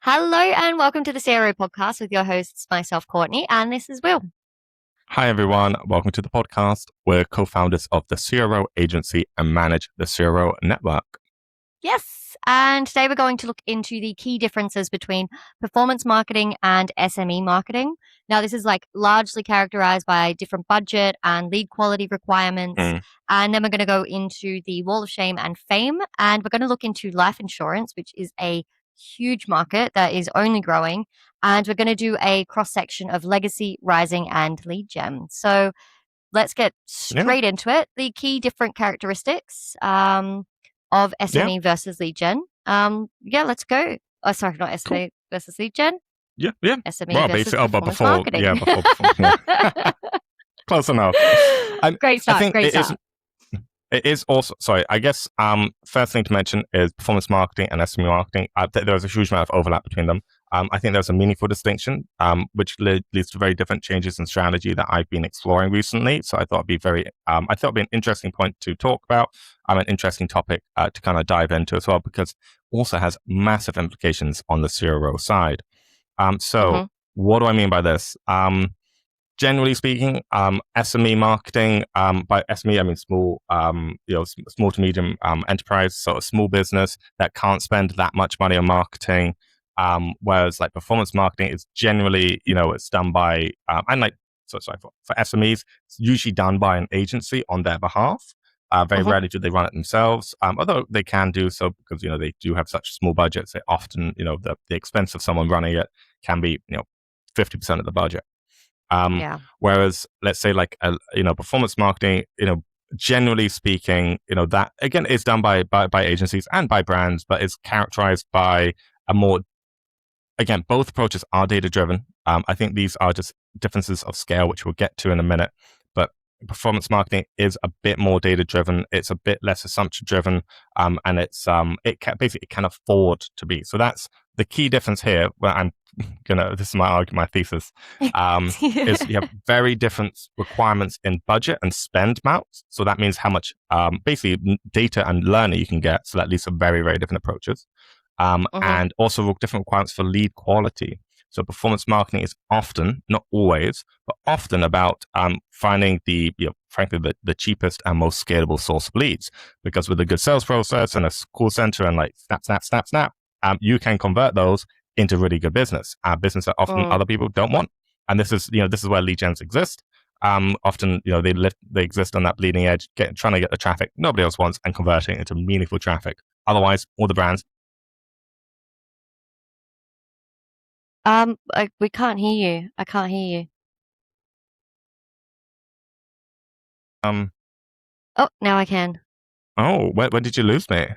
Hello and welcome to the CRO Podcast with your hosts, myself, Courtney, and this is Will. Hi, everyone. Welcome to the podcast. We're co-founders of the CRO agency and manage the CRO network. Yes, and today we're going to look into the key differences between performance marketing and SME marketing. Now, this is largely characterized by different budget and lead quality requirements. And then we're going to go into the wall of shame and fame, and we're going to look into life insurance, which is a huge market that is only growing. And we're going to do a cross-section of legacy, rising, and lead gen. So let's get straight into it. The key different characteristics of SME versus lead gen. Let's go. Oh, sorry, not SME versus lead gen. Yeah. SME versus performance marketing. Before. Close enough. Great start. It is also, I guess first thing to mention is performance marketing and SME marketing. There's a huge amount of overlap between them. I think there's a meaningful distinction, which leads to very different changes in strategy that I've been exploring recently. So I thought it'd be an interesting point to talk about, an interesting topic to kind of dive into as well, because it also has massive implications on the CRO side. What do I mean by this? Generally speaking, SME marketing, by SME, I mean small, small to medium enterprise, so a small business that can't spend that much money on marketing. Whereas performance marketing is generally, it's done by, for SMEs, it's usually done by an agency on their behalf. Very rarely do they run it themselves, although they can do so because, they do have such small budgets. They often, the expense of someone running it can be, 50% of the budget. Whereas let's say performance marketing, generally speaking, that again is done by agencies and by brands, but is characterized by both approaches are data driven. I think these are just differences of scale, which we'll get to in a minute. But performance marketing is a bit more data driven. It's a bit less assumption driven. And it can afford to be. So that's the key difference here. Where this is my argument, my thesis, is you have very different requirements in budget and spend amounts. So that means how much, basically data and learning you can get. So that leads to very, very different approaches. And also different requirements for lead quality. So performance marketing is often, not always, but often about finding the cheapest and most scalable source of leads. Because with a good sales process and a call center and snap, you can convert those into really good business that often other people don't want. And this is where lead gens exist. Often, they exist on that bleeding edge, trying to get the traffic nobody else wants and converting it into meaningful traffic. Otherwise, all the brands. We can't hear you. I can't hear you. Oh, now I can. Oh, when did you lose me?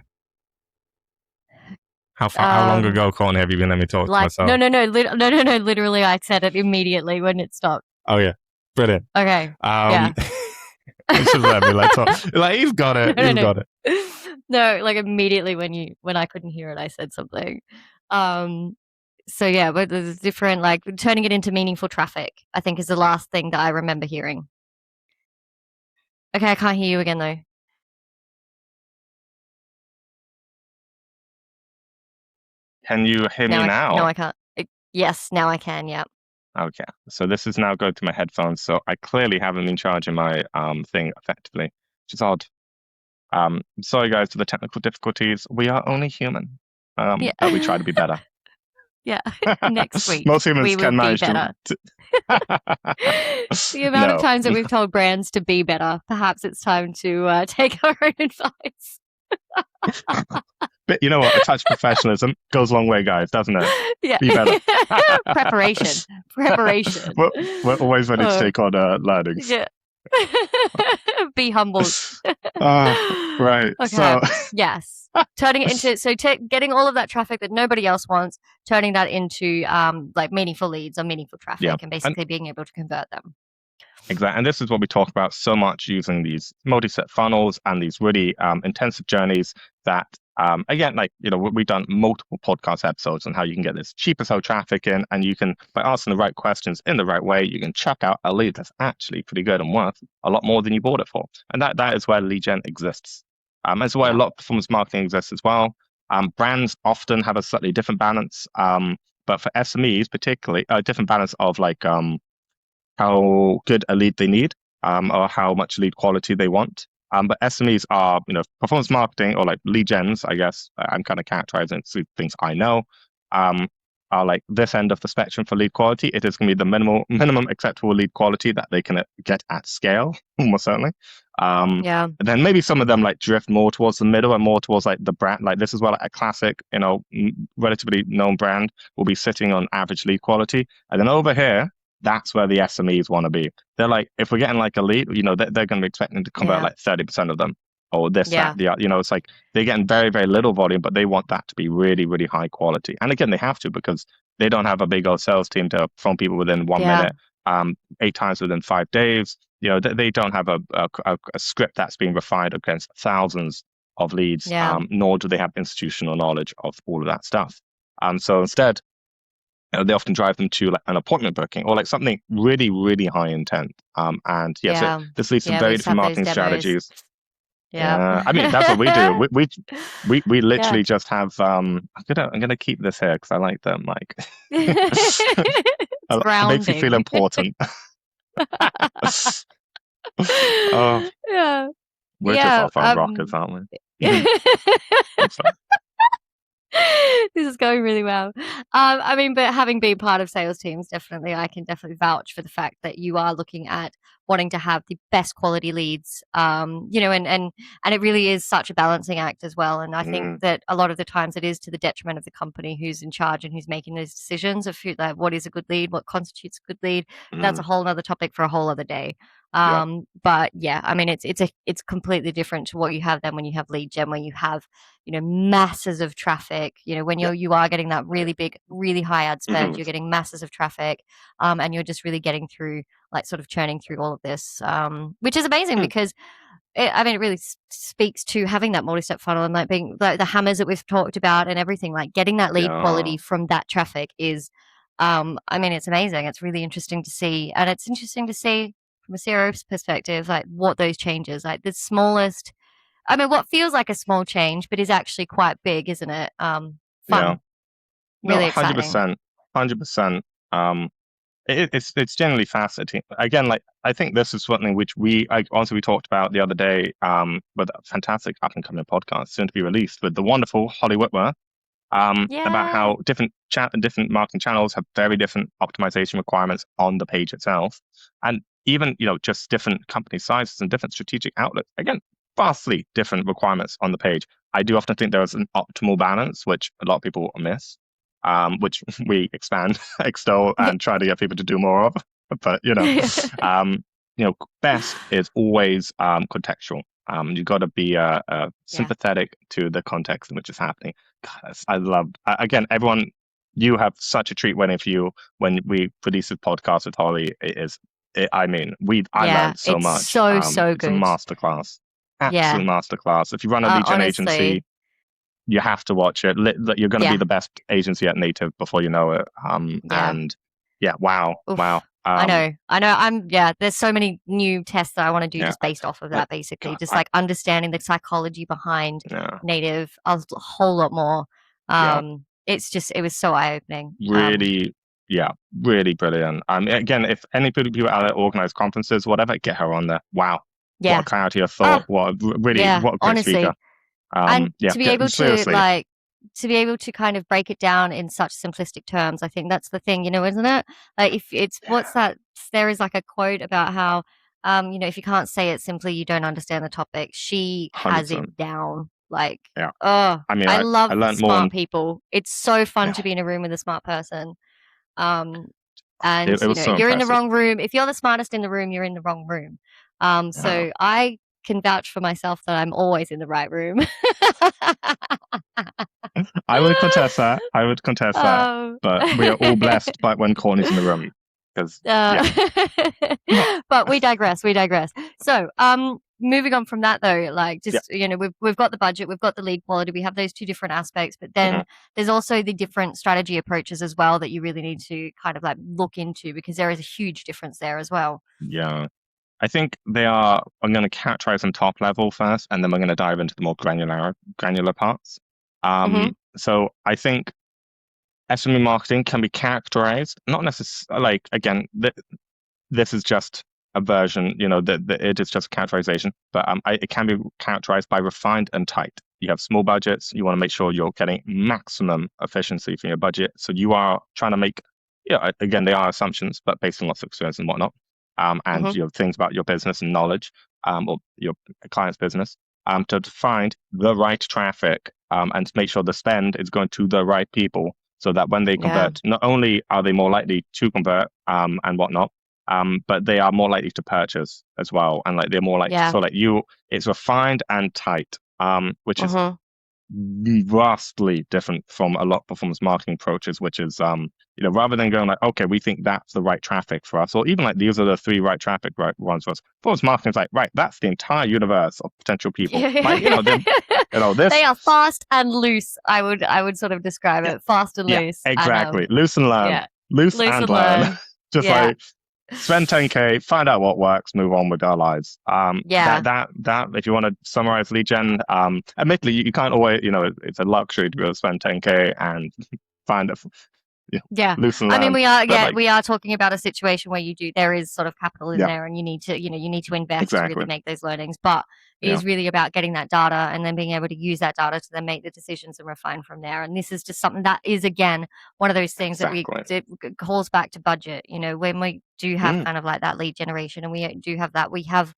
How long ago, Courtney, have you been letting me talk to myself? No. Literally, I said it immediately when it stopped. Oh yeah, brilliant. Okay. You should let me talk. You've got it. Got it. No, immediately when I couldn't hear it, I said something. So yeah, but there's different, turning it into meaningful traffic, I think is the last thing that I remember hearing. Okay, I can't hear you again though. Can you hear me now? No, I can't. Yes, now I can, yeah. Okay, so this is now going to my headphones, so I clearly haven't been charging my thing effectively, which is odd. Sorry guys for the technical difficulties. We are only human. But we try to be better. Yeah, next week. Most humans can manage to be better. The amount of times that we've told brands to be better, perhaps it's time to take our own advice. But you know what? A touch of professionalism goes a long way, guys, doesn't it? Yeah. Be better. Preparation. We're always ready to take on learnings. Yeah. Be humble. Right. Okay. So yes, turning it into getting all of that traffic that nobody else wants, turning that into meaningful leads or meaningful traffic, and basically being able to convert them. Exactly. And this is what we talk about so much using these multi-step funnels and these really intensive journeys that, again, we've done multiple podcast episodes on how you can get this cheap as hell traffic in, and you can, by asking the right questions in the right way, you can chuck out a lead that's actually pretty good and worth a lot more than you bought it for. And that is where lead gen exists. That's why a lot of performance marketing exists as well. Brands often have a slightly different balance, but for SMEs particularly, a different balance of like how good a lead they need, or how much lead quality they want. But SMEs are, performance marketing or like lead gens, I guess. I'm kind of characterizing through things I know, um, are like this end of the spectrum for lead quality. It is going to be the minimum acceptable lead quality that they can get at scale, almost certainly. Yeah. Then maybe some of them like drift more towards the middle and more towards like the brand. Like this is where like, a classic, relatively known brand will be sitting on average lead quality. And then over here, that's where the SMEs want to be. They're like, if we're getting like a lead, they're going to be expecting to convert Yeah. like 30% of them, or this, Yeah. that, the other. It's like they're getting very, very little volume, but they want that to be really, really high quality. And again, they have to because they don't have a big old sales team to phone people within 1 minute, 8 times within 5 days. They don't have a script that's being refined against thousands of leads, Yeah. nor do they have institutional knowledge of all of that stuff. So instead, they often drive them to like an appointment booking or like something really, really high intent. And yes, Yeah. this leads to Yeah. We very used to different have those marketing demos. strategies. Yeah. Yeah, I mean that's what we do. We Yeah. literally just have. I'm gonna keep this here because I like them. Like, It's it makes me feel grounding. important. Oh, Yeah. we're just Yeah. off our rockers, aren't we? This is going really well. I mean, but having been part of sales teams, definitely, I can definitely vouch for the fact that you are looking at wanting to have the best quality leads. And it really is such a balancing act as well. And I think that a lot of the times it is to the detriment of the company who's in charge and who's making those decisions of like, what is a good lead, what constitutes a good lead. That's a whole other topic for a whole other day. Yeah. But yeah, I mean, it's completely different to what you have then when you have lead gen, where you have masses of traffic. When you are getting that really big, really high ad spend, you're getting masses of traffic, and you're just really getting through, like, sort of churning through all of this, which is amazing because it really speaks to having that multi-step funnel and like being like the hammers that we've talked about and everything, like getting that lead quality from that traffic is, I mean, it's amazing. It's really interesting to see, and it's interesting to see from a CRO's perspective, like what those changes, like the smallest. I mean, what feels like a small change, but is actually quite big, isn't it? Fun, Yeah. No, really exciting. 100%. It's generally fascinating. Again, like I think this is something which we talked about the other day, with a fantastic up and coming podcast soon to be released with the wonderful Holly Whitworth, about Yeah, how different marketing channels have very different optimization requirements on the page itself, and even just different company sizes and different strategic outlets. Again, vastly different requirements on the page. I do often think there is an optimal balance, which a lot of people miss, which we extol, and try to get people to do more of. But um, best is always contextual. You've got to be yeah, sympathetic to the context in which it's happening. God, I love again, everyone. You have such a treat waiting for you when we release this podcast with Holly. I mean, I yeah. learned so It's much. so It's a good. masterclass, Yeah, absolute masterclass. If you run a lead gen agency, honestly, you have to watch it. You're going to be yeah, the best agency at native before you know it. yeah. And yeah, wow, Oof. wow. I know. There's so many new tests that I want to do Yeah, just based off of like that, basically. God, Just like understanding the psychology behind yeah, native a whole lot more. yeah, It was so eye opening. really, yeah, really brilliant. Again, if any people out there organize conferences, whatever, get her on there. Wow, what a Yeah. clarity of Ah, thought. Really, yeah, what a great speaker. honestly. And Yeah, to be able to seriously, kind of break it down in such simplistic terms, I think that's the thing, isn't it? Like if it's what's that there is like a quote about how if you can't say it simply, you don't understand the topic. She has 100%. it down. Like, Yeah, oh, I mean, I I love learned more, smart and people. It's so fun yeah, to be in a room with a smart person. Um, and it was so you're in the impressive. wrong room. If you're the smartest in the room, you're in the wrong room. Yeah. So I can vouch for myself that I'm always in the right room. I would contest that. I would contest that. um, But we are all blessed by when Courtney's in the room. Because yeah. but we digress. We digress. So, moving on from that though, like Yeah. just we've got the budget, we've got the lead quality, we have those two different aspects, but then Mhm. there's also the different strategy approaches as well that you really need to kind of like look into because there is a huge difference there as well. Yeah. I think I'm going to characterize them top level first, and then we're going to dive into the more granular parts. So I think SME marketing can be characterized, not necessarily like, again, this is just a version, it is just a characterization, but it can be characterized by refined and tight. You have small budgets. You want to make sure you're getting maximum efficiency from your budget. So you are trying to make, again, they are assumptions, but based on lots of experience and whatnot, and things about your business and knowledge, or your client's business, to find the right traffic, and to make sure the spend is going to the right people, so that when they convert, not only are they more likely to convert, and whatnot, but they are more likely to purchase as well, and like they're more likely. So like it's refined and tight, which is vastly different from a lot of performance marketing approaches, which is rather than going like, okay, we think that's the right traffic for us, or even like these are the 3 right traffic ones for us. Performance marketing is like, right, that's the entire universe of potential people. Like, this, they are fast and loose. I would sort of describe it fast and loose. Exactly, loose and learn, loose and learn. Just like, spend 10K, find out what works, move on with our lives. That if you want to summarize lead gen, admittedly, you can't always, it's a luxury to be able to spend 10K and find it. Loose and learn. I mean, we are talking about a situation where there is sort of capital in there, and you need to invest to really make those learnings. But it is really about getting that data and then being able to use that data to then make the decisions and refine from there. And this is just something that is, again, one of those things that it calls back to budget. When we do have kind of like that lead generation, and we do have that, we have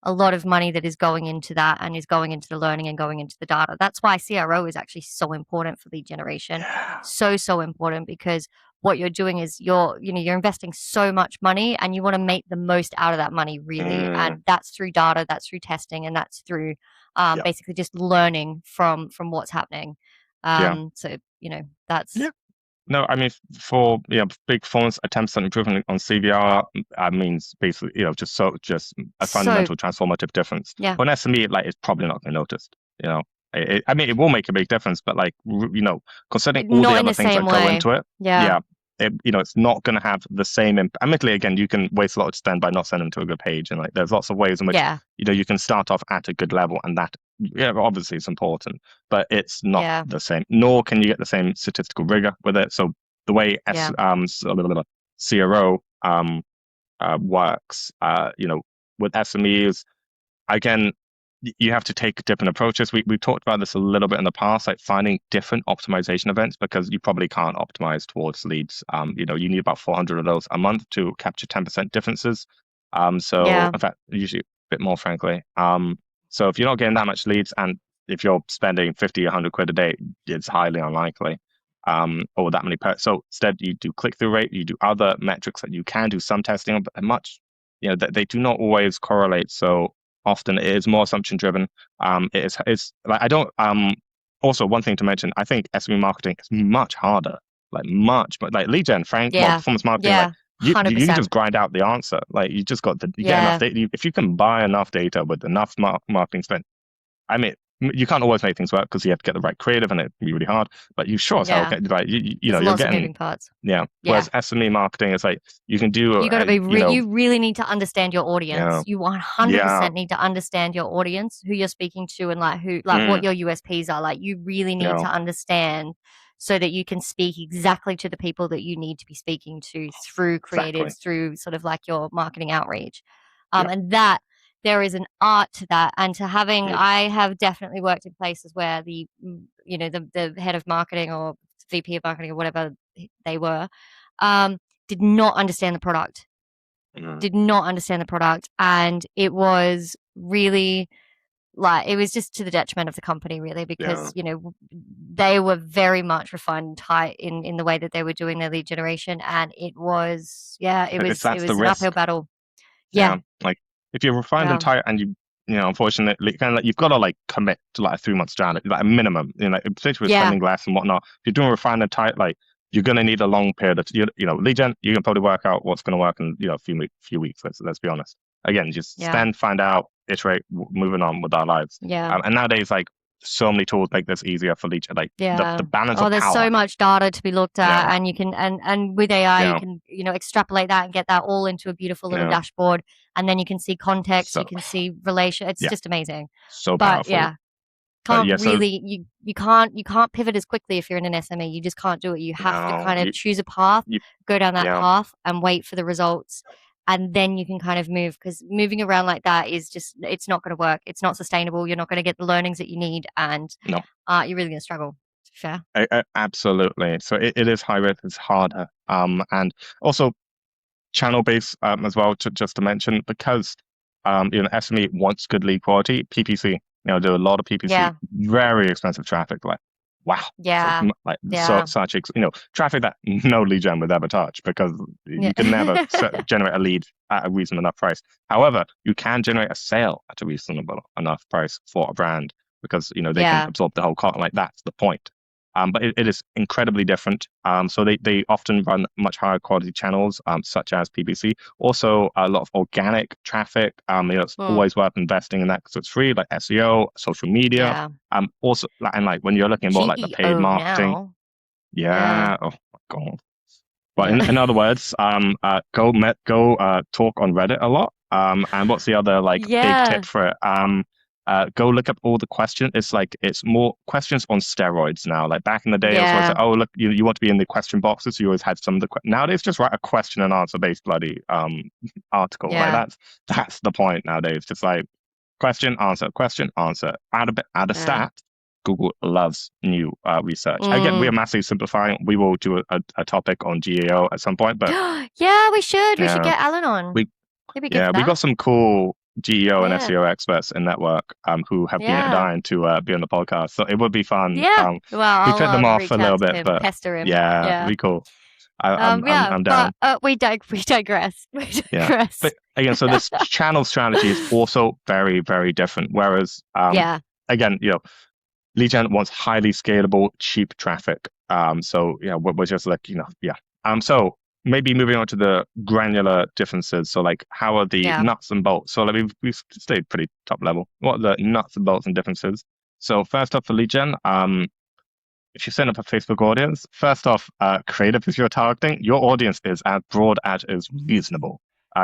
a lot of money that is going into that and is going into the learning and going into the data. That's why CRO is actually so important for lead generation. So important, because what you're doing is you're investing so much money, and you want to make the most out of that money, really. And that's through data, that's through testing, and that's through basically just learning from what's happening. So that's No, I mean, for big performance, a 10% improvement on CVR means basically just a fundamental transformative difference. On SME, like, it's probably not going to notice. I mean, it will make a big difference, but like, considering all the other things that go into it, it's not going to have the same impact. Admittedly, again, you can waste a lot of spend by not sending them to a good page, and like, there's lots of ways in which you can start off at a good level, and that obviously it's important, but it's not the same. Nor can you get the same statistical rigor with it. So the way CRO works, with SMEs, again, you have to take different approaches. We talked about this a little bit in the past, like finding different optimization events, because you probably can't optimize towards leads. You need about 400 of those a month to capture 10% differences. In fact, usually a bit more, frankly. So if you're not getting that much leads, and if you're spending 50, 100 quid a day, it's highly unlikely. Or that many so instead, you do click-through rate, you do other metrics that you can do some testing on, but they do not always correlate. So often it is more assumption driven. It's like, I don't. Also, one thing to mention, I think SME marketing is much harder, like much, but like lead gen, performance marketing, like, you can just grind out the answer. Like, you just got get enough data. If you can buy enough data with enough marketing spend, I mean, you can't always make things work because you have to get the right creative, and it can be really hard. But you sure as hell get right. You're getting moving parts. Whereas SME marketing is like, you can do. You got to be. You really need to understand your audience. You 100% need to understand your audience, who you're speaking to, and what your USPs are. Like, you really need to understand, so that you can speak exactly to the people that you need to be speaking to through creatives, through sort of like your marketing outreach, and that. There is an art to that, and to having. I have definitely worked in places where the head of marketing or VP of marketing or whatever they were, did not understand the product. And it was really, like, it was just to the detriment of the company, really, because they were very much refined and tight in the way that they were doing their lead generation, and it was it was an uphill battle. Like, if you're refined and tight, and unfortunately, kind of like, you've got to like commit to like a 3-month strategy, like a minimum, particularly with spending less and whatnot. If you're doing refined and tight, like, you're going to need a long period of, lead gen, you can probably work out what's going to work in, a few weeks. Let's be honest. Again, just spend, find out, iterate, moving on with our lives. And nowadays, like, so many tools make this easier for lead, like the balance of there's power. So much data to be looked at, and you can, and with AI, you can, extrapolate that and get that all into a beautiful little dashboard, and then you can see context, you can see relation. It's just amazing. So powerful. can't yeah, so really you can't pivot as quickly if you're in an SME. You just can't do it. You have to no, kind of choose a path, you, go down that yeah, path, and wait for the results, and then you can kind of move. Because moving around like that is just it's not going to work. It's not sustainable. You're not going to get the learnings that you need, and no, you're really going to struggle. Fair. absolutely. So it is high risk. It's harder. And also channel based as well. Just to mention, because SME wants good lead quality. PPC, do a lot of PPC, Yeah. very expensive traffic. Like, wow, Yeah. like Yeah. such traffic that no lead gen would ever touch because Yeah. you can never generate a lead at a reasonable enough price. However, you can generate a sale at a reasonable enough price for a brand because they can Yeah. absorb the whole cost. Like that's the point. But it is incredibly different. So they often run much higher quality channels, such as PPC. Also, a lot of organic traffic. It's Mm. always worth investing in that because it's free, like SEO, social media. Yeah. Also, and like when you're looking more like the paid GEO marketing, now. Yeah. yeah. Oh my God. But Yeah. in other words, go talk on Reddit a lot. And what's the other like big Yeah. tip for it? Go look up all the questions. It's more questions on steroids now. Like back in the day, it was always Yeah. like, oh look, you want to be in the question boxes, so you always had some of the. Nowadays, just write a question and answer based bloody article. Like Yeah. that's the point nowadays. Just like question answer. Add a Yeah. stat. Google loves new research. Again, we are Mm. massively simplifying. We will do a topic on GAO at some point, but Yeah, we should. We should yeah, get Alan on. we He'd be good yeah for we got that. some cool GEO and Yeah. SEO experts in network who have been Yeah. dying to be on the podcast. So it would be fun. Yeah. Well, We I'll put them off reach a out little to bit, him, but pester him. yeah, it'd Yeah. be cool. I'm Yeah, but down. we digress. We Yeah, digress. but again, so this channel strategy is also very, very different. Whereas, Yeah. again, lead gen wants highly scalable, cheap traffic. So yeah, we're just like yeah. So maybe moving on to the granular differences. So like, how are the Yeah. nuts and bolts? So like we've stayed pretty top level. What are the nuts and bolts and differences? So first off, for lead gen, if you set up a Facebook audience, first off, creative is your targeting. Your audience is as broad as is reasonable.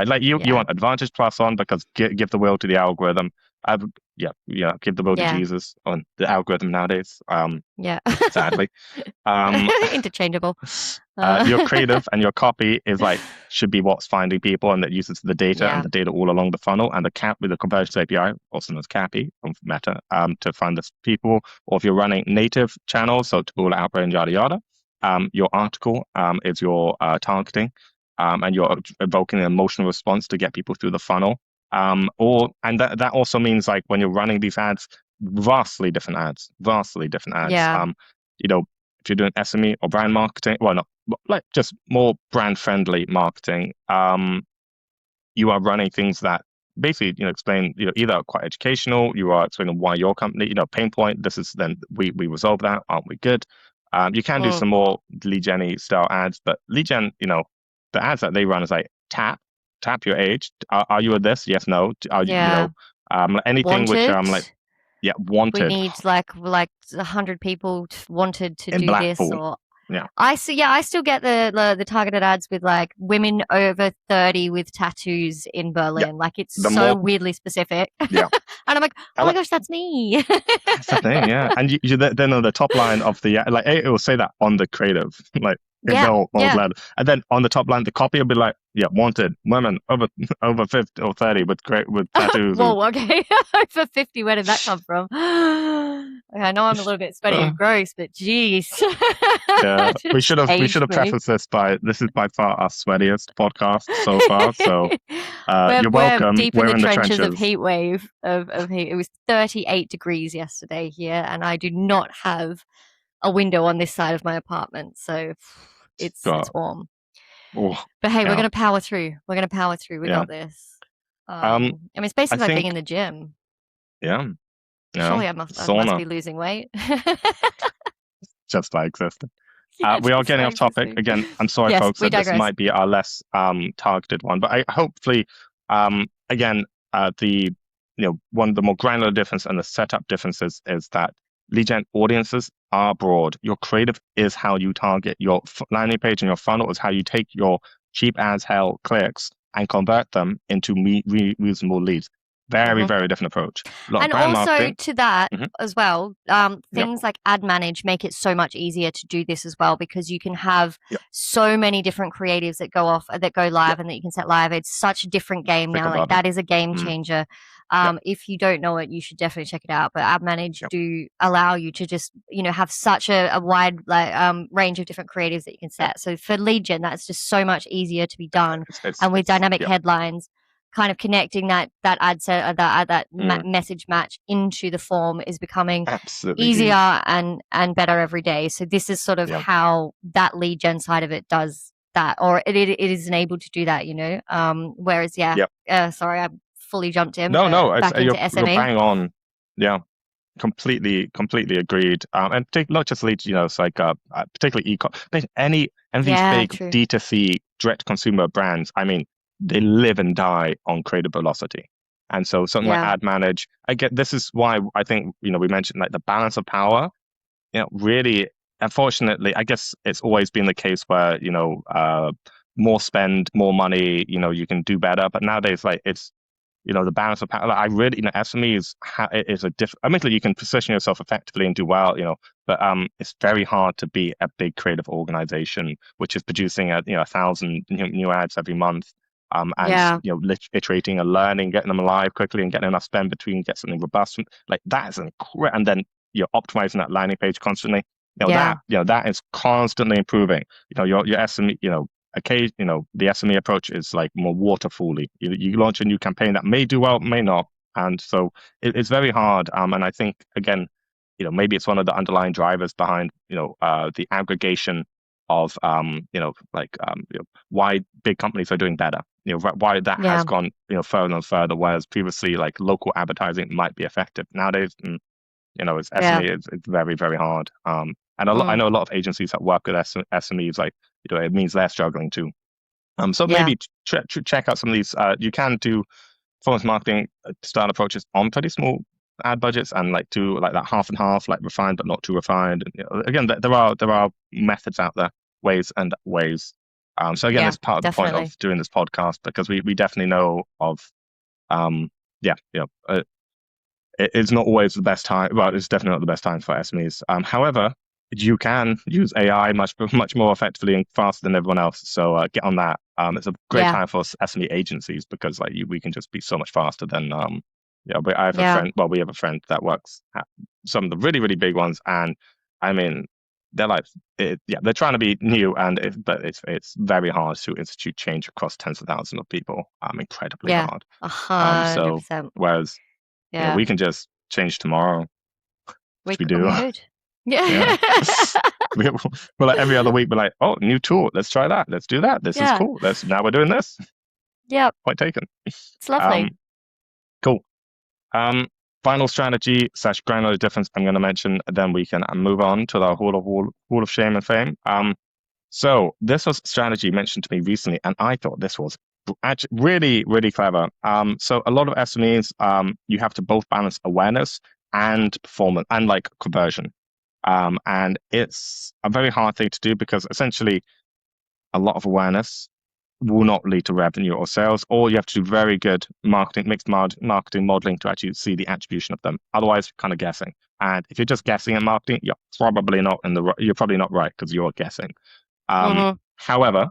Like you Yeah. want Advantage Plus on because give the will to the algorithm. Give the will to Yeah. Jesus on the algorithm nowadays. Yeah. Sadly, um, Interchangeable. your creative and your copy is like should be what's finding people and that uses the data and Yeah. the data all along the funnel and the cap with the conversions API, also known as CAPI from Meta, to find the people. Or if you're running native channels, so Taboola, Outbrain, and yada yada, your article is your targeting, and you're evoking an emotional response to get people through the funnel. And that also means like when you're running these ads, vastly different ads. Yeah. If you're doing SME or brand marketing, well, not like just more brand friendly marketing, you are running things that basically, explain, either quite educational, you are explaining why your company, pain point, this is then we resolve that, aren't we good? You can do Mm. some more lead gen style ads, but lead gen, the ads that they run is like tap your age. Are you a this? Yes, no. Are you, Yeah. anything which Wanted. yeah, We wanted need like 100 people wanted to in do this, Blackpool. or Yeah. I see. Yeah, I still get the targeted ads with like women over 30 with tattoos in Yeah. Berlin. Like it's The so more, weirdly specific. yeah. And I'm like, I oh my like, gosh, that's me. that's the thing, yeah. And you then on the top line of the like it will say that on the creative, like in Yeah, bold yeah. letter, and then on the top line the copy will be like, yeah, wanted women over 50 or 30 with tattoos. Whoa, okay. Over 50, where did that come from? Okay, I know I'm a little bit sweaty and gross, but geez. Yeah, we should have Aged me. prefaced this by this is by far our sweatiest podcast so far. So you're We're welcome. deep in We're the in the trenches of trenches. heat wave of heat. It was 38 degrees yesterday here, and I do not have a window on this side of my apartment, so it's God. warm. Oh, But hey, we're yeah, gonna power through. We're gonna power through. We yeah. got this. I Um, mean, it's I basically like being think in the gym. yeah, Surely I must sauna be losing weight. just by existing. Yeah, We are just getting by off topic existing. again. I'm sorry, Yes, folks, we that this digress. might be our less targeted one, but I hopefully again the one of the more granular difference and the setup differences is that lead gen audiences are broad. Your creative is how you target your landing page and your funnel is how you take your cheap as hell clicks and convert them into reasonable leads. Very, Mhm. very different approach. A lot of And brand also marketing. to that Mhm. as well, Yep. things like Ad Manage make it so much easier to do this as well, because you can have Yep. so many different creatives that go live Yep. and that you can set live. It's such a different game Click a now. Like button. that is a game Mm. changer. Yep. If you don't know it, you should definitely check it out. But Ad Manage Yep. do allow you to just, have such a wide range of different creatives that you can Yep. set. So for lead gen, that's just so much easier to be done. And with It's dynamic yep. headlines, kind of connecting that ad set message match into the form is becoming Absolutely easier huge. and better every day. So this is sort of Yep. how that lead gen side of it does that, or it is enabled to do that. Whereas Yep. sorry, I fully jumped in No, back into you're SME. bang on. Yeah, completely agreed. And not just leads, it's like particularly e-com. But any of these Yeah, big true. D2C direct consumer brands, I mean, they live and die on creative velocity. And so something like Yeah, Ad Manage, this is why I think, we mentioned like the balance of power, really, unfortunately, I guess it's always been the case where, more spend, more money, you can do better. But nowadays, like it's, the balance of power. Like, I really, SME is a admittedly, you can position yourself effectively and do well, but it's very hard to be a big creative organization which is producing 1,000 new ads every month, and yeah, iterating and learning, getting them live quickly, and getting enough spend between, get something robust. Like that is incredible, and then you're optimizing that landing page constantly. yeah, That is constantly improving. Your SME, the SME approach is like more waterfally. You launch a new campaign that may do well, may not, and so it's very hard. And I think again, maybe it's one of the underlying drivers behind the aggregation of why big companies are doing better. Why that has yeah, gone further and further, whereas previously like local advertising might be effective. Nowadays, it's yeah. SME. It's very, very hard. And I Mm, know a lot of agencies that work with SMEs, like, it means they're struggling too. So yeah, maybe check out some of these. You can do performance marketing style approaches on pretty small ad budgets, and like do like that half and half, like refined but not too refined. And, again, there are methods out there, ways and ways. So again, yeah, it's part of the point definitely. of doing this podcast, because we definitely know of yeah, it's not always the best time. Well, it's definitely not the best time for SMEs. However, you can use AI much more effectively and faster than everyone else. So get on that. It's a great Yeah, time for SME agencies, because like we can just be so much faster than I have a yeah, friend. Well, we have a friend that works at some of the really, really big ones, and I mean, they're like, they're trying to be new, but it's very hard to institute change across tens of thousands of people. Incredibly yeah, hard. hundred So percent. whereas Yeah, we can just change tomorrow, which we we do. could. Yeah. Yeah, We're like every other week, we're like, oh, new tool. Let's try that. Let's do that. This is yeah, cool. Now we're doing this. yep. Quite taken. It's lovely. Um, cool. Um, Final strategy / granular difference I'm going to mention, then we can move on to the Hall of Shame and Fame. So this was strategy mentioned to me recently, and I thought this was actually really, really clever. So a lot of SMEs, you have to both balance awareness and performance and like conversion. And it's a very hard thing to do, because essentially a lot of awareness will not lead to revenue or sales, or you have to do very good marketing modeling to actually see the attribution of them. Otherwise, you're kind of guessing. And if you're just guessing at marketing, you're probably not right, because you're guessing. Mm-hmm. However,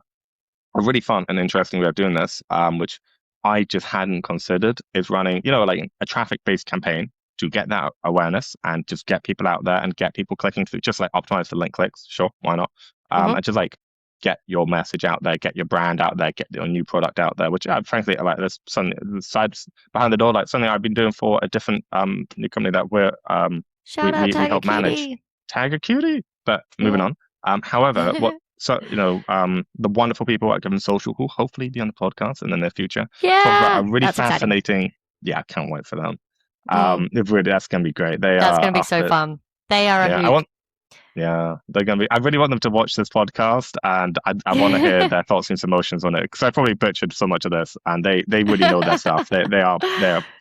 a really fun and interesting way of doing this, which I just hadn't considered, is running, like a traffic-based campaign to get that awareness and just get people out there and get people clicking through, just like optimize for link clicks. Sure, why not? Mm-hmm. And just like get your message out there, get your brand out there, get your new product out there, which frankly, like there's something sides behind the door, like something I've been doing for a different new company that Shout out we Tiger help manage. Cutie. Tag a cutie, but moving Yeah. on. However, the wonderful people at Given Social, who hopefully be on the podcast in the near future, talked about Yeah, a really that's exciting. fascinating. Yeah, I can't wait for them. Mm, That's gonna be great. They that's are going to be so after. fun. They are a Yeah, hoot. they're gonna be. I really want them to watch this podcast, and I want to hear their thoughts and emotions on it, because I probably butchered so much of this, and they really know their stuff. They are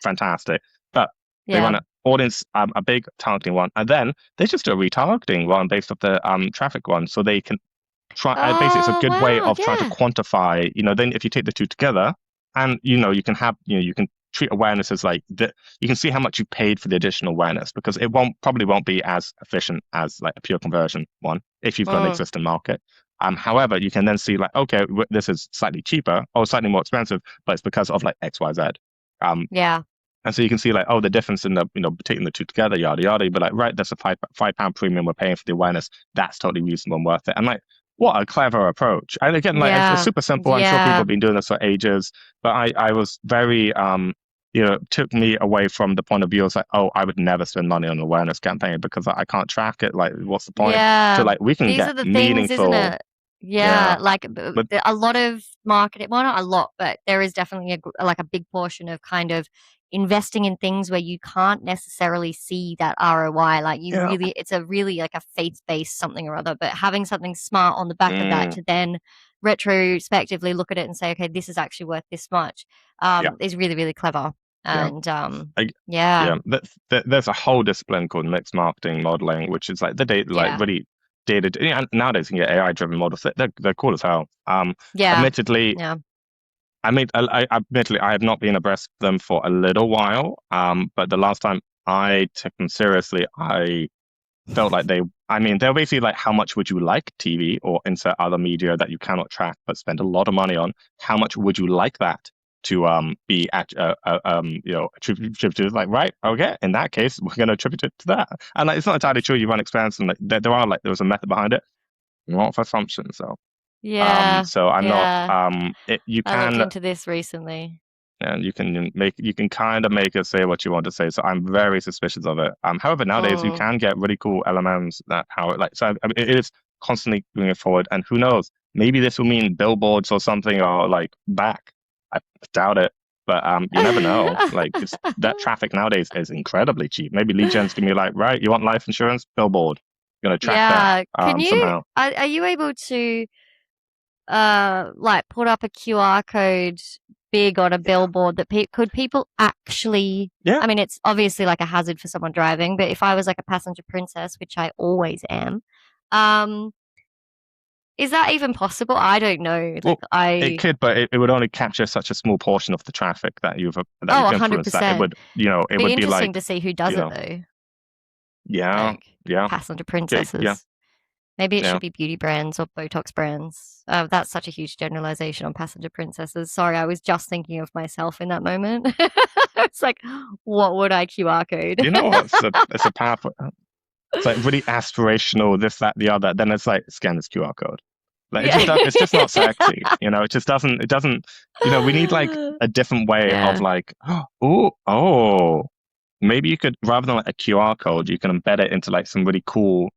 fantastic. But they Yeah. run an audience, a big targeting one, and then they just do a retargeting one based off the traffic one, so they can try. Basically, it's a Oh, good way wow. of trying to Yeah. quantify. Then if you take the two together, and you can have you can treat awareness as like you can see how much you paid for the additional awareness, because it probably won't be as efficient as like a pure conversion one if you've got an Mm, existing market. However, you can then see like, okay, this is slightly cheaper or slightly more expensive, but it's because of like X, Y, Z. yeah. And so you can see like, oh, the difference in the, taking the two together, yada, yada. But like, right, that's a £5 premium we're paying for the awareness. That's totally reasonable and worth it. And like, what a clever approach. And again, like, it's Yeah. super simple. I'm sure people Yeah. have been doing this for ages, but I was very, took me away from the point of view. I was like, oh, I would never spend money on an awareness campaign because I can't track it. Like, what's the point? So Yeah. like, we can These get are the things, isn't meaningful, it? Yeah, yeah, like but a lot of marketing, well, not a lot, but there is definitely like a big portion of kind of investing in things where you can't necessarily see that ROI. Like yeah, it's a really like a faith-based something or other, but having something smart on the back of that mm, to then retrospectively look at it and say, okay, this is actually worth this much, yeah, is really, really clever. yeah. And Like, yeah, yeah, there's a whole discipline called mixed marketing modeling, which is like the data, like yeah, really data. Yeah, and nowadays you can get AI driven models. They're cool as hell. yeah, Admittedly, yeah. admittedly, I have not been abreast of them for a little while. But the last time I took them seriously, I felt like they're basically like, how much would you like TV or insert other media that you cannot track but spend a lot of money on? How much would you like that to be attributed? Like, right, okay, in that case, we're going to attribute it to that. And like, it's not entirely true. You run experiments, and like there was a method behind it. Not for assumptions, Yeah, so I'm not yeah. you I looked can, into this recently. and you can kind of make it say what you want to say. So I'm very suspicious of it. However, nowadays you Mm. can get really cool LMMs that power it. Like, so I mean, it is constantly moving forward. And who knows? Maybe this will mean billboards or something are like back. I doubt it, but you never know. Like, it's that traffic nowadays is incredibly cheap. Maybe lead gen's gonna be like, right, you want life insurance? Billboard. You're gonna track that Yeah. Can you somehow. are you able to like put up a QR code big on a Yeah. billboard that could people actually, Yeah. I mean it's obviously like a hazard for someone driving, but if I was like a passenger princess, which I always am, um is that even possible? I don't know. Like Well, it could, but it would only capture such a small portion of the traffic that oh, you've influenced. That it 100%. would, It'd it be would be interesting like, to see who does you it know, though. yeah, Like yeah, passenger yeah, princesses. Maybe it yeah. should be beauty brands or Botox brands. That's such a huge generalization on passenger princesses. Sorry, I was just thinking of myself in that moment. It's like, what would I QR code? You know what? It's a powerful. It's like really aspirational. This, that, the other. Then it's like scan this QR code. Like, Yeah. it's just not sexy. It just doesn't. It doesn't. We need like a different way of Yeah. like, oh. Maybe you could, rather than like a QR code, you can embed it into like some really cool,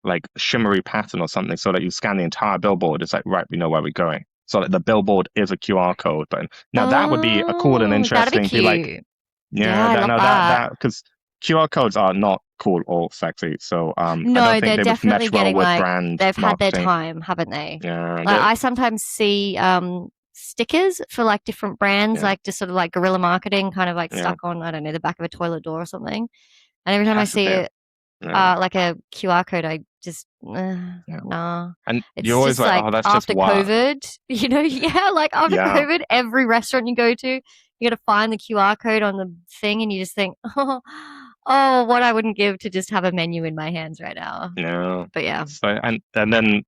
like shimmery pattern or something, so that you scan the entire billboard. It's like, right, we know where we're going. So like the billboard is a QR code button. Now that would be a cool and Oh, that'd be interesting. Be like, cute. Yeah, yeah, I love that. that because QR codes are not cool or sexy. So I don't No, think they're they would definitely mesh well getting with like brand they've had their marketing. time, haven't they? Yeah, Like I sometimes see stickers for like different brands, yeah, like just sort of like guerrilla marketing, kind of like yeah. stuck on, I don't know, the back of a toilet door or something. And every It time I has to see be. it, Yeah, like a QR code, I just yeah. nah. And you're It's always just like, like oh, that's just after work. COVID, yeah, like after Yeah, COVID, every restaurant you go to, you got to find the QR code on the thing, and you just think, oh, what I wouldn't give to just have a menu in my hands right now. yeah. But yeah, So and then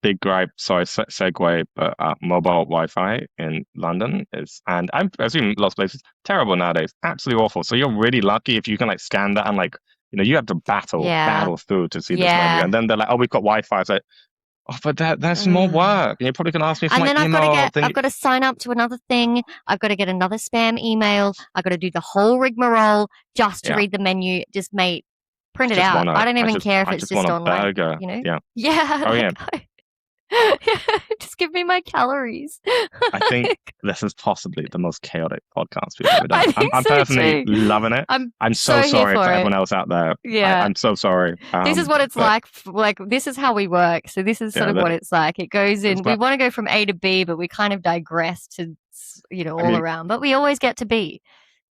big gripe, sorry, segue, but mobile Wi-Fi in London is, and I assume lots of places, terrible nowadays, absolutely awful. So you're really lucky if you can like scan that and like, you have to yeah, battle through to see this menu. yeah. And then they're like, oh, we've got Wi-Fi. It's like, oh, but that's more work. And you're probably gonna ask me for And my then email. Then I've got to sign up to another thing. I've got to get another spam email. I've got to do the whole rigmarole just to yeah, read the menu. Just mate, I print it just out. wanna, I don't even care if I it's just want just a on like, burger. Yeah. yeah, Oh yeah. like just give me my calories. I think this is possibly the most chaotic podcast we've ever done. I I'm, think I'm so personally too. loving it. I'm I'm so so here sorry for for it. everyone else out there. Yeah. I'm so sorry. This is what it's But like. Like, this is how we work. So, this is sort yeah, of what it's like. It goes in, we but want to go from A to B, but we kind of digress to, I all mean, around. But we always get to B.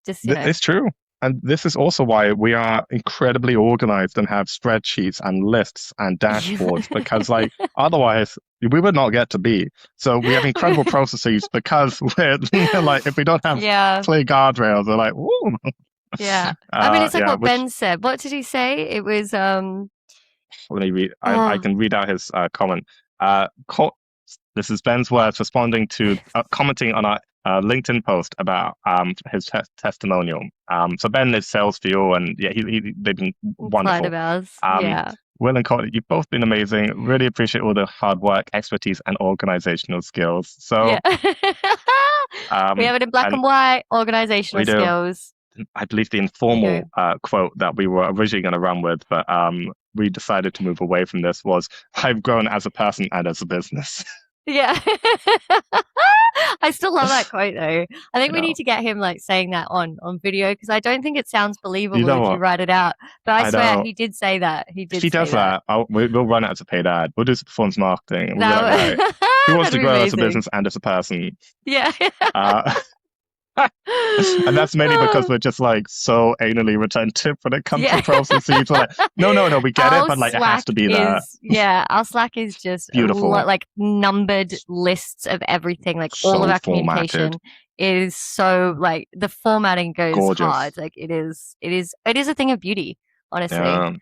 Just, it's true. And this is also why we are incredibly organized and have spreadsheets and lists and dashboards, because like otherwise, we would not get to be. So we have incredible processes because we're like, if we don't have clear guardrails, they're like, ooh. Yeah. I mean, it's like what which, Ben said. What did he say? It was, let me read. I can read out his comment. This is Ben's words responding to commenting on our LinkedIn post about his testimonial. So Ben is Sales Fuel, and yeah, they've been wonderful. Of ours. Yeah. Will and Courtney, you've both been amazing. Really appreciate all the hard work, expertise, and organizational skills. So we have it in black and white, organizational skills. I believe the informal quote that we were originally going to run with, but we decided to move away from this was, I've grown as a person and as a business. Yeah. I still love that quote though. I think we need to get him like saying that on video, because I don't think it sounds believable if you write it out. But I swear he did say that. If he does that, we'll run it as a paid ad. We'll do some performance marketing. We'll be like, right, who wants to grow as a business and as a person? Yeah. And that's mainly because we're just like so anally retentive when it comes to processes. We're like, no, we get it, but like it has to be there. Yeah, our Slack is just beautiful, like numbered lists of everything. Like all of our communication is so like the formatting goes gorgeous. Hard. Like it is a thing of beauty, honestly. Yeah.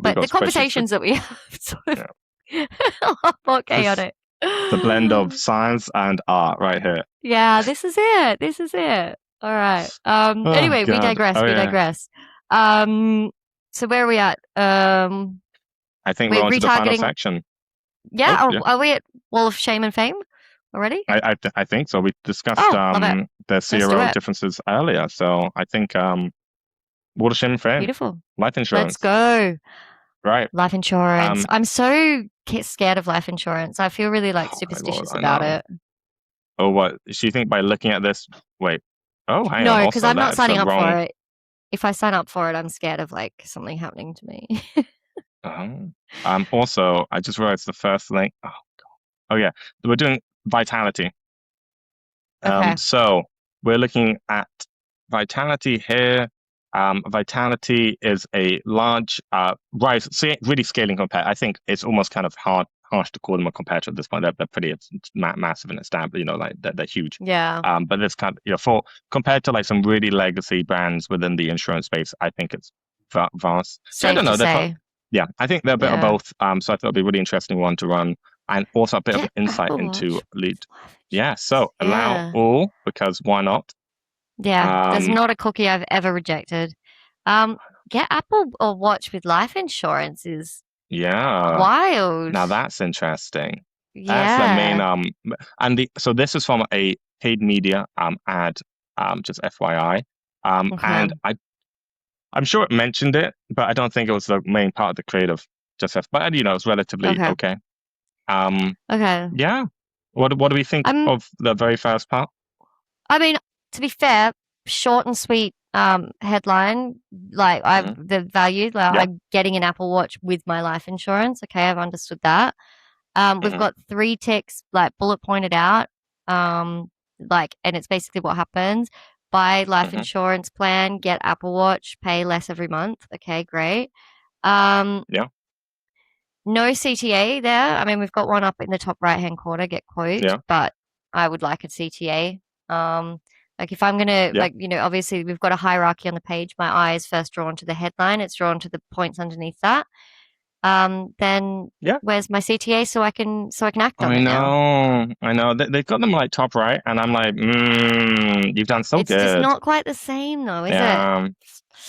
But the conversations that we have sort of a lot more chaotic. The blend of science and art right here. Yeah, this is it. All right. Anyway, we digress. So where are we at? I think we're on to the final section. Yeah, are we at Wall of Shame and Fame already? I think so. We discussed the CRO differences earlier. So I think Wall of Shame and Fame. Beautiful. Life insurance. Let's go. Right. Life insurance. I'm so scared of life insurance. I feel really like superstitious about it. Oh, what? So you think by looking at this, wait. Oh, hang on. No, because I'm not signing up for it. If I sign up for it, I'm scared of like something happening to me. Also, I just realized the first link. Oh, God. Oh, yeah. We're doing vitality. Okay. So we're looking at vitality here. Vitality is a large rise, really scaling compared. I think it's almost kind of harsh to call them a competitor at this point. They're pretty massive and established, like they're huge. Yeah. But this kind of, for compared to like some really legacy brands within the insurance space, I think it's vast. So I don't know. Yeah, I think they're a bit of both. So I thought it'd be a really interesting one to run, and also a bit of insight into lead. Yeah. So allow all, because why not? Yeah, there's not a cookie I've ever rejected. Get Apple Watch with life insurance is wild. Now that's interesting. Yeah. That's the main so this is from a paid media ad, just FYI. And I'm sure it mentioned it, but I don't think it was the main part of the creative. But it's relatively okay. Okay. Yeah. What do we think of the very first part? I mean, to be fair, short and sweet headline. Like the value. Like I'm getting an Apple Watch with my life insurance. Okay, I've understood that. We've got 3 ticks, like bullet pointed out. And it's basically what happens. Buy life insurance plan, get Apple Watch, pay less every month. Okay, great. No CTA there. I mean, we've got one up in the top right-hand corner, get quote, but I would like a CTA. Like if I'm going to, obviously we've got a hierarchy on the page. My eye is first drawn to the headline. It's drawn to the points underneath that. Then where's my CTA so I can act on it now? I know. They've got them like top right, and I'm like, you've done so good. It's just not quite the same though, is it?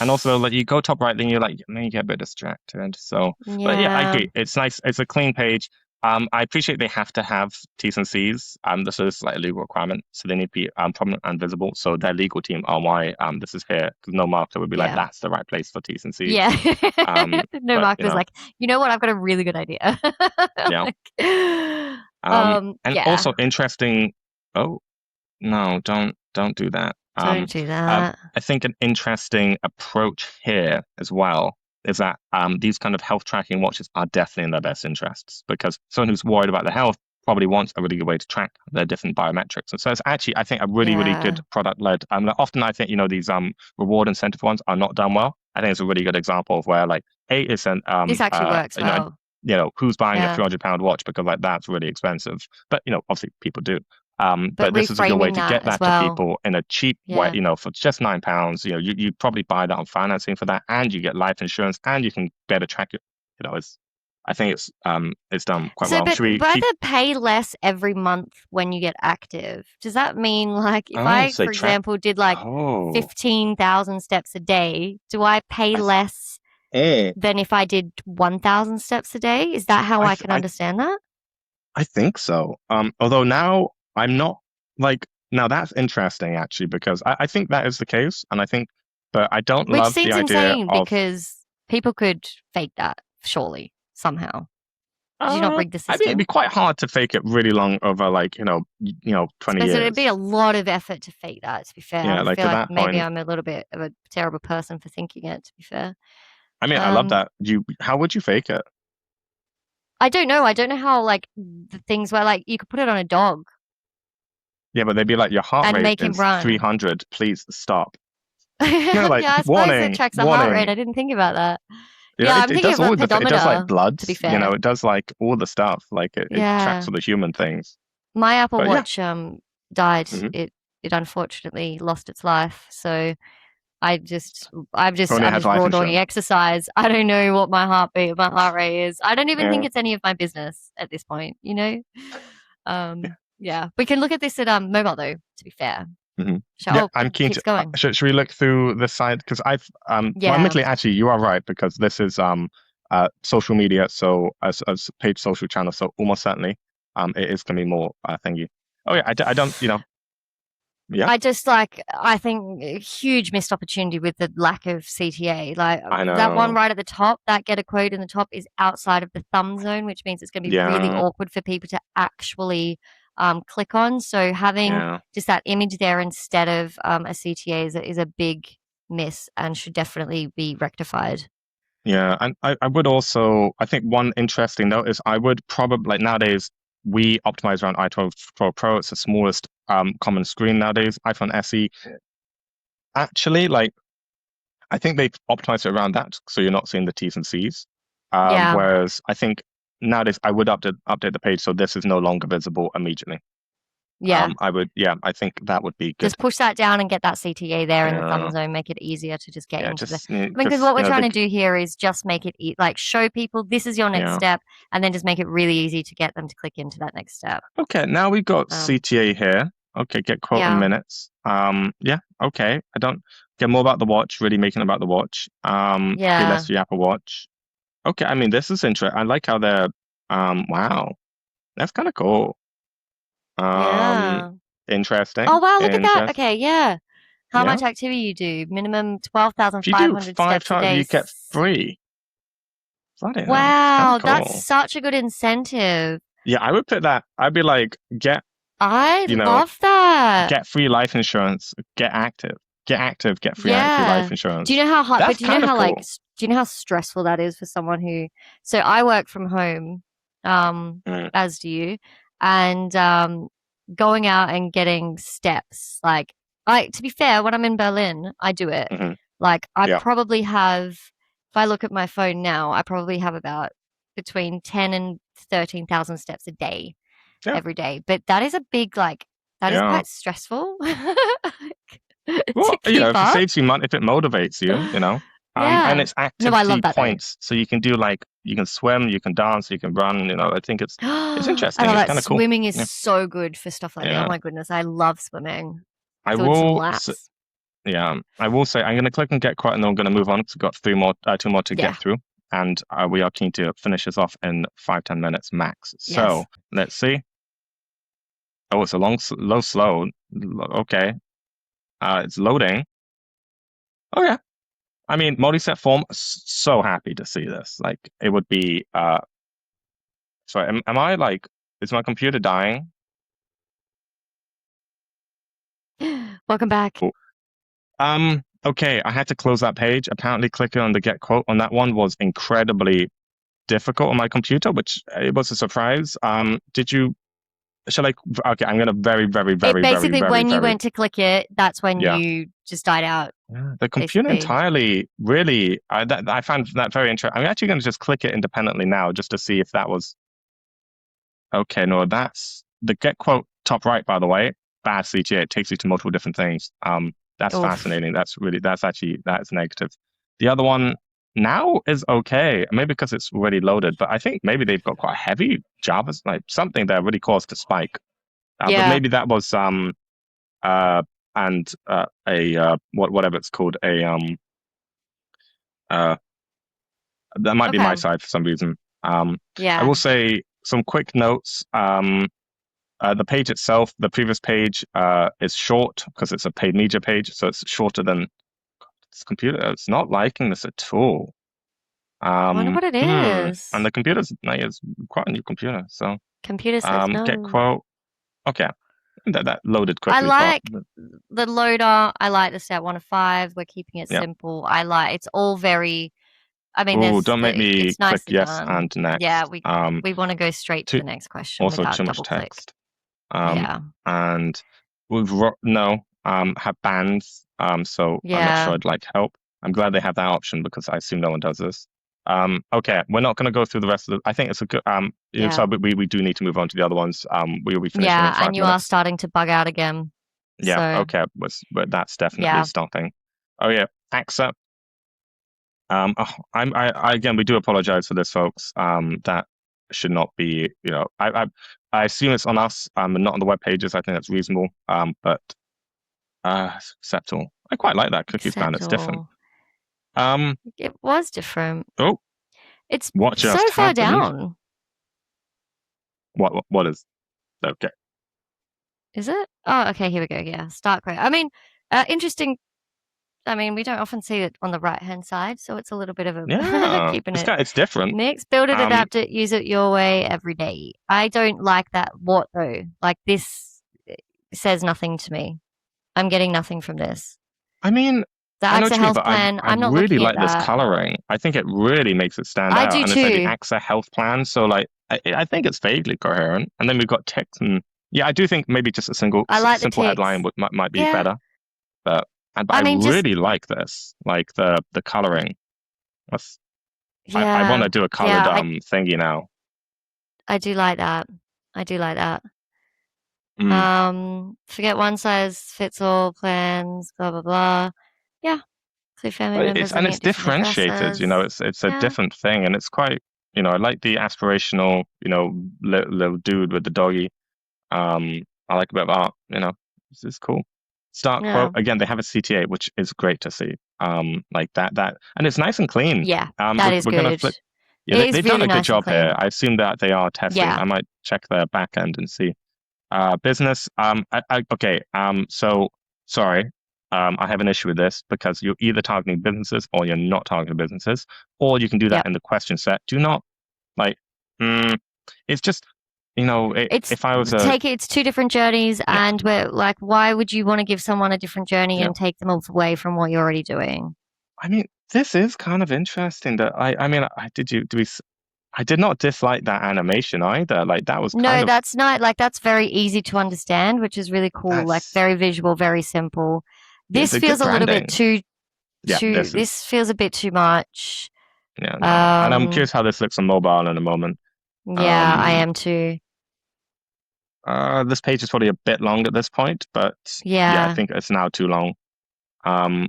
And also, like you go top right, then then you get a bit distracted. So, but yeah, I agree. It's nice. It's a clean page. I appreciate they have to have T's and C's. This is like a legal requirement, so they need to be prominent and visible. So their legal team are why this is here, because no marketer would be like, that's the right place for T's and C's. Yeah. No marketer's like, you know what? I've got a really good idea. And also interesting. Oh no! Don't do that. Don't do that. I think an interesting approach here as well is that these kind of health tracking watches are definitely in their best interests, because someone who's worried about their health probably wants a really good way to track their different biometrics. And so it's actually, I think, a really, really good product-led. Often I think, these reward incentive ones are not done well. I think it's a really good example of where this actually works well. who's buying a Yeah. £300 watch because like that's really expensive. But obviously people do. But But this is a good way reframing to that get as that well. to people in a cheap way. For just £9, you probably buy that on financing for that, and you get life insurance, and you can better track it. I think it's done quite well. But Should we rather pay less every month when you get active. Does that mean like if I, for example, did like 15,000 steps a day, do I pay less than if I did 1,000 steps a day? Is that how I can understand that? I think so. Although now I'm not now that's interesting actually, because I think that is the case, and I think, but I don't love the idea insane because people could fake that surely somehow. Did you not rig the system? I mean, it'd be quite hard to fake it really long over 20 years. It'd be a lot of effort to fake that, to be fair. Yeah, I feel like maybe I'm a little bit of a terrible person for thinking it, to be fair. I mean, I love that. How would you fake it? I don't know. I don't know how the things where you could put it on a dog. Yeah, but they'd be like, your heart rate is 300. Please stop. Yeah, I suppose it tracks the heart rate. I didn't think about that. Yeah, I'm thinking about pedometer. It does like blood. To be fair, it does like all the stuff. It tracks all the human things. My Apple Watch died. Mm-hmm. It unfortunately lost its life. So I'm just raw dogging exercise. I don't know what my heart rate is. I don't even think it's any of my business at this point. Yeah. We can look at this at mobile though. To be fair. Mm-hmm. I'm keen to. Going. Should we look through this side? Because I've admittedly, actually, you are right, because this is social media, so as paid social channel, so almost certainly it is going to be more thingy. Oh yeah, I don't, Yeah. I think a huge missed opportunity with the lack of CTA. I know. That one right at the top, that get a quote in the top is outside of the thumb zone, which means it's going to be really awkward for people to actually click on. So having just that image there instead of a CTA is a big miss and should definitely be rectified. Yeah, and I would also, I think one interesting note is I would probably, nowadays, we optimize around iPhone 12 Pro. It's the smallest common screen nowadays. iPhone SE. Actually, I think they've optimized it around that, so you're not seeing the T's and C's. Whereas I think nowadays I would update the page so this is no longer visible immediately. Yeah. I think that would be good. Just push that down and get that CTA there in the thumb zone, make it easier to just get into because what we're trying to do here is just make it show people this is your next step, and then just make it really easy to get them to click into that next step. Okay, now we've got CTA here. Okay, get quote in minutes. Okay. I don't get more about the watch, really making about the watch. Pay less for the Apple Watch. Okay, I mean, this is interesting. I like how they're, wow, that's kind of cool. Interesting. Oh, wow, look at that. Okay, yeah. How much activity you do? Minimum 12,500 steps a day. You get free. Bloody wow, cool. That's such a good incentive. Yeah, I would put that. I'd be like, I love that. Get free life insurance. Get active. Get free life insurance. Do you know how hard? But do you know how cool. Do you know how stressful that is for someone who? So I work from home, as do you, and going out and getting steps. To be fair, when I'm in Berlin, I do it. Mm-hmm. I probably have. If I look at my phone now, I probably have about between 10 and 13,000 steps a day, every day. But that is a big is quite stressful. Well, if it saves you money, if it motivates you, and it's activity points, so you can do you can swim, you can dance, you can run. I think it's interesting. It's kind of cool. Swimming is so good for stuff like that. Oh my goodness, I love swimming. I will say I'm going to click and get quote, and then I'm going to move on because we've got two more to get through, and we are keen to finish this off in 5-10 minutes max. Yes. So let's see. Oh, it's a slow. Okay. It's loading. Oh yeah. I mean, multi-step form, so happy to see this. It would be sorry, am I is my computer dying? Welcome back. Cool. Okay, I had to close that page. Apparently clicking on the get quote on that one was incredibly difficult on my computer, which it was a surprise. Shall I? Okay, I'm going to very, very, very, basically, very, when very, you went to click it, that's when you just died out. Yeah, the computer basically. entirely really, I found that very interesting. I'm actually going to just click it independently now just to see if that was okay. No, that's the get quote top right, by the way. Bad CTA. It takes you to multiple different things. That's Oof. fascinating. That's negative. The other one now is okay, maybe because it's already loaded, but I think maybe they've got quite heavy Javas, like something that really caused a spike. But Yeah. maybe that was uh and a whatever it's called uh that might be my Okay. side for some reason. I Yeah. will say some quick notes. The page itself, the previous page, is short because it's a paid media page, so it's shorter than this computer. It's not liking this at all. I wonder what it And is. the computer's like it's quite a new computer, so Computer says get no. quote. Okay, that loaded I quickly. But like the loader. I like the step 1 of 5. We're keeping it yeah. simple. I like it's all very. I mean, Oh, don't make me it's click nicely yes done. and Yeah, next. we want to go straight to Too the next question also without too much double click. text. Um, Yeah. and have bands. So I'm not sure Yeah. I'd like help. I'm glad they have that option because I assume no one does this. Okay, we're not going to go through the rest of the. I think it's a good. Yeah. So we do need to move on to the other ones. We will be finishing in Yeah. And five you are minutes. starting to bug out again. Yeah. So Okay. But that's definitely yeah. stopping. Oh yeah, AXA. Again, we do apologize for this, folks. That should not be, I assume it's on us, and not on the web pages. I think that's reasonable. But acceptable. I quite like that cookies ban. It's different. Acceptable. Um, It was different. oh, It's what so just far happened? down. What is okay? Is it? Oh, okay. Here we go. Yeah. Start quote. I mean, interesting. I mean, we don't often see it on the right-hand side, so it's a little bit of a Yeah, keeping it it's different. mixed. Build it, Um, adapt it, use it your way every day. I don't like that. What though? Like this says nothing to me. I'm getting nothing from this. I mean, The I know what AXA you mean, health but plan. I I'm not really looking at like this that. coloring. I think it really makes it stand I out. do And it's like the too. AXA health plan. So like, I think it's vaguely coherent. And then we've got text and yeah, I do think maybe just a I like the simple headline ticks. might be Yeah. better. But I I mean, just really like this, like the coloring. That's, I want yeah, to do a colored yeah. thingy now. I do like that. I do like that. Mm. Forget one size fits all plans. Blah blah blah. Yeah. So family But members it's living at different differentiated, addresses. it's a Yeah. different thing, and it's quite, I like the aspirational, little dude with the doggy. I like a bit of art, this is cool. Start quote Yeah. again. They have a CTA, which is great to see. Like that, and it's nice and clean. Yeah. That is We're gonna good. flip. Yeah, It is they've done really a good nice and job here. clean. I assume that they are testing. Yeah. I might check their back end and see. Business. Okay. So sorry. I have an issue with this because you're either targeting businesses or you're not targeting businesses, or you can do that Yep. in the question set. Do not like. Mm, it's just, It's if I was a take it. It's two different journeys, yeah and we're like, why would you want to give someone a different journey yeah. and take them away from what you're already doing? I mean, this is kind of interesting. That I mean, I did not dislike that animation either. Like that was kind No, of that's not like that's very easy to understand, which is really cool. Like that's very visual, very simple. yeah, This the good feels a little bit branding. too Yeah, this is this feels a bit too much. yeah no, and I'm Um, curious how this looks on mobile in a moment. yeah, I Um, am too. this page is probably a bit long at this point, but yeah, I Yeah. think it's now too long. Um,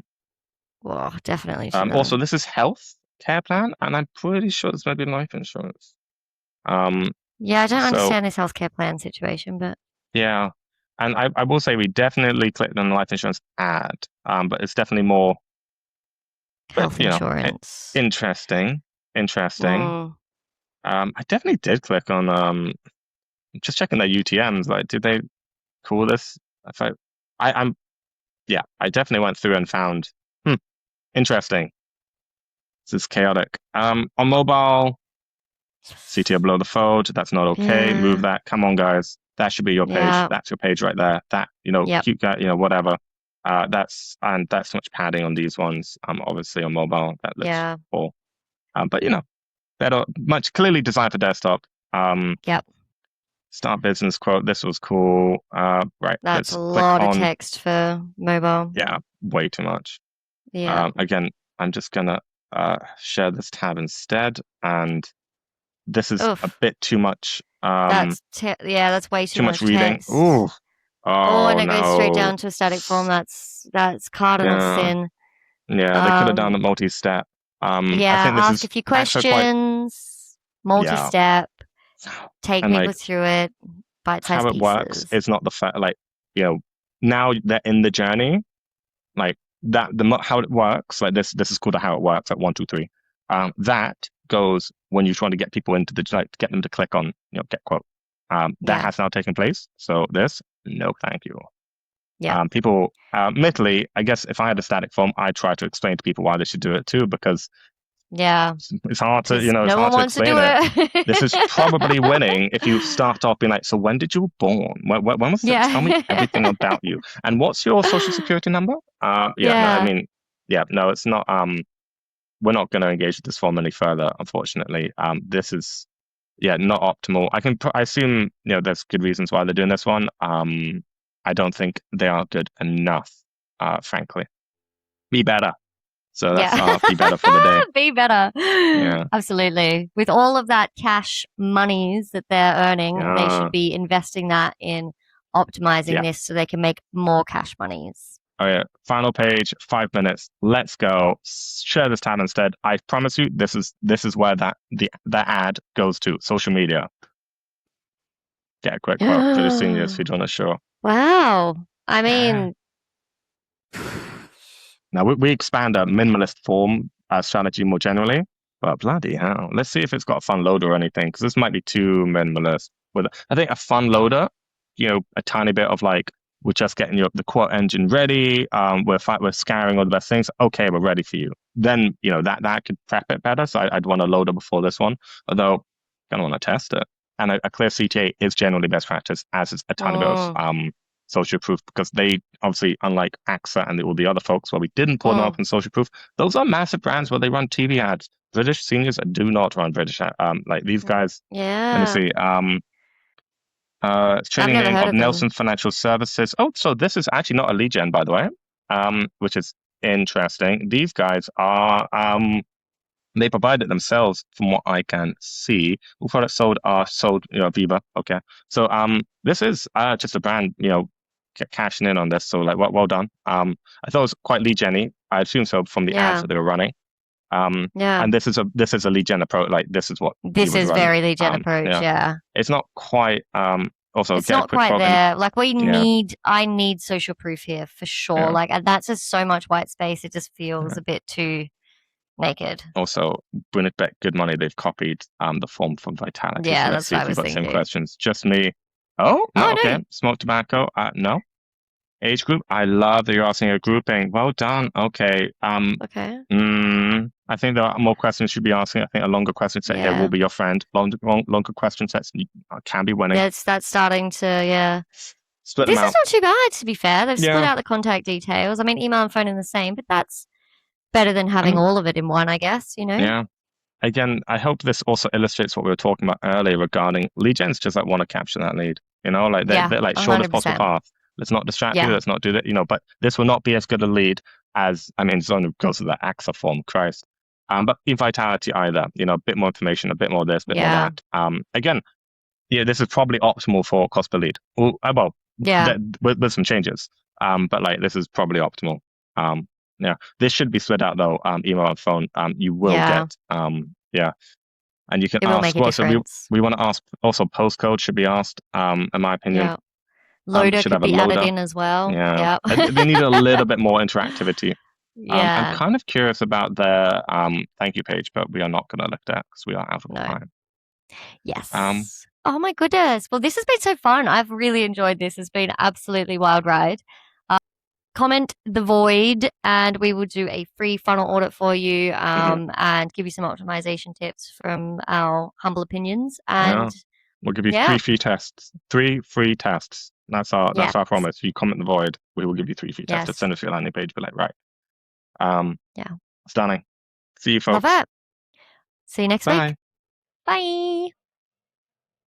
Well, definitely too also long. this is health care plan, and I'm pretty sure this might be life insurance. Um, Yeah, I don't so understand this healthcare plan situation, but yeah, and I will say we definitely clicked on the life insurance ad, but it's definitely more, but health insurance. interesting, interesting. Mm, I definitely did click on just checking their UTMs. Like, did they call this? If I'm yeah, I definitely went through and found interesting. This is chaotic. On mobile, CTO below the fold. That's not okay. Move yeah, that. Come on, guys. That should be your page. yeah, That's your page right there. That yep, cute guy. Whatever. That's too much padding on these ones. Obviously on mobile that looks yeah, poor. But better, much clearly designed for desktop. Um, yep. Start business quote. This was cool. Right. That's a Let's click lot of on. text for mobile. Yeah, way too much. Yeah. Again, I'm just gonna share this tab instead, and this is a Oof. bit too much. That's way too Too much much reading. text. Ooh. Oh, Oh and it goes straight no. down to a static form. That's cardinal Yeah. sin. Yeah, they could have done Um, a multi-step. I yeah, think this ask is a few actually quite, questions, yeah. multi-step, take And people like through it, how bite-sized it works pieces. is not the fact, like, now they're in the journey, like how it works, like this is called a how it works, like 1, 2, 3. That goes when you're trying to get people into the, like, get them to click on, get quote. That Yeah, has now taken place. So no, thank you. yeah, People, admittedly, I guess if I had a static form, I'd try to explain to people why they should do it too, because yeah. it's hard to, Because it's no hard one to wants to explain do it. This is it. probably winning if you start off being like, so when did you were born? When was it? Tell me Yeah, everything about you. And what's your social security number? Yeah, no, I yeah, mean, yeah, no, it's not, we're not going to engage with this form any further, unfortunately. This is, yeah, not optimal. I assume, there's good reasons why they're doing this one. I don't think they are good enough, frankly. Be better. So that's yeah. our be better for the day. Be better. Yeah. Absolutely. With all of that cash monies that they're earning, they Yeah. should be investing that in optimizing Yeah. this so they can make more cash monies. Oh yeah. Final page, 5 minutes. Let's go. Share this tab instead. I promise you, this is where that ad goes to. Social media. Get a quick quote for the seniors who don't know sure. Wow. I Yeah. mean, Now we expand a minimalist form strategy more generally, but bloody hell, let's see if it's got a fun loader or anything, because this might be too minimalist. I think a fun loader, a tiny bit of like, we're just getting the quote engine ready. We're scouring all the best things. Okay, we're ready for you. Then that could prep it better. So I'd want a loader before this one, although I don't want to test it. And a clear CTA is generally best practice, as is a tiny bit of social proof, because they obviously, unlike AXA and all the other folks where we didn't pull them up in social proof, those are massive brands where they run TV ads. British seniors do not run British like these guys. Let me yeah. see. I've Trading never name heard of of them. Nelson Financial Services. Oh, so this is actually not a lead gen, by the way, which is interesting. These guys are they provide it themselves, from what I can see. All products sold are sold, Viva. Okay, so this is just a brand, cashing in on this. So like, well done. I thought it was quite lead gen-y. I assume so from the ads Yeah. that they were running. Yeah. And this is a lead gen approach. Like this is what you This would is run. very lead gen approach. Yeah, Yeah. it's not quite. Also, It's get a not quick quite quote and there. Like yeah, I need social proof here for sure. yeah. Like, and that's just so much white space. It just feels a bit too naked. Also, Brunette Bet Good Money, they've copied the form from Vitality. So Yeah, let's that's see what I if you've was got the same thinking. questions. Just me. Oh, no, Oh okay. no. Smoke tobacco. No. Age group. I love that you're asking a grouping. Well done. Okay. Okay. I think there are more questions you should be asking. I think a longer question set here will Yeah. be your friend. Longer question sets can be winning. That's starting to, yeah. Split them This is out. not too bad, to be fair. They've split Yeah. out the contact details. I mean, email and phone are the same, but that's better than having And all of it in one, I guess, yeah. Again, I hope this also illustrates what we were talking about earlier regarding lead gens just like want to capture that lead. Like Yeah, they're like shortest possible 100%. path. Let's not distract you. Yeah. Let's not do that. But this will not be as good a lead as, I mean, Zone goes to that AXA form, Christ. But in Vitality either, a bit more information, a bit more this, a bit more Yeah. that. Again, yeah, this is probably optimal for cost per lead. Well, Yeah. with some changes. But like this is probably optimal. Yeah, this should be split out though. Email and phone. You will Yeah. get. Yeah, and you can It will make ask. a Well, so difference. we want to ask also postcode should be asked. In my opinion, Yeah. Loader should could have a be added loader. in as well. Yeah, Yeah. they need a little bit more interactivity. I'm Yeah. kind of curious about their thank you page, but we are not going to look at that because we are out of No. time. Yes. Oh my goodness. Well, this has been so fun. I've really enjoyed this. It's been absolutely wild ride. Comment the void and we will do a free funnel audit for you and give you some optimization tips from our humble opinions. Yeah. And We'll give you yeah, 3 free tests. 3 free tests. That's our yes, promise. If you comment the void, we will give you 3 free tests. Just yes, send us your landing page. Be like, right. yeah. Stunning. See you, Love folks. it. See you next week. Bye. Bye.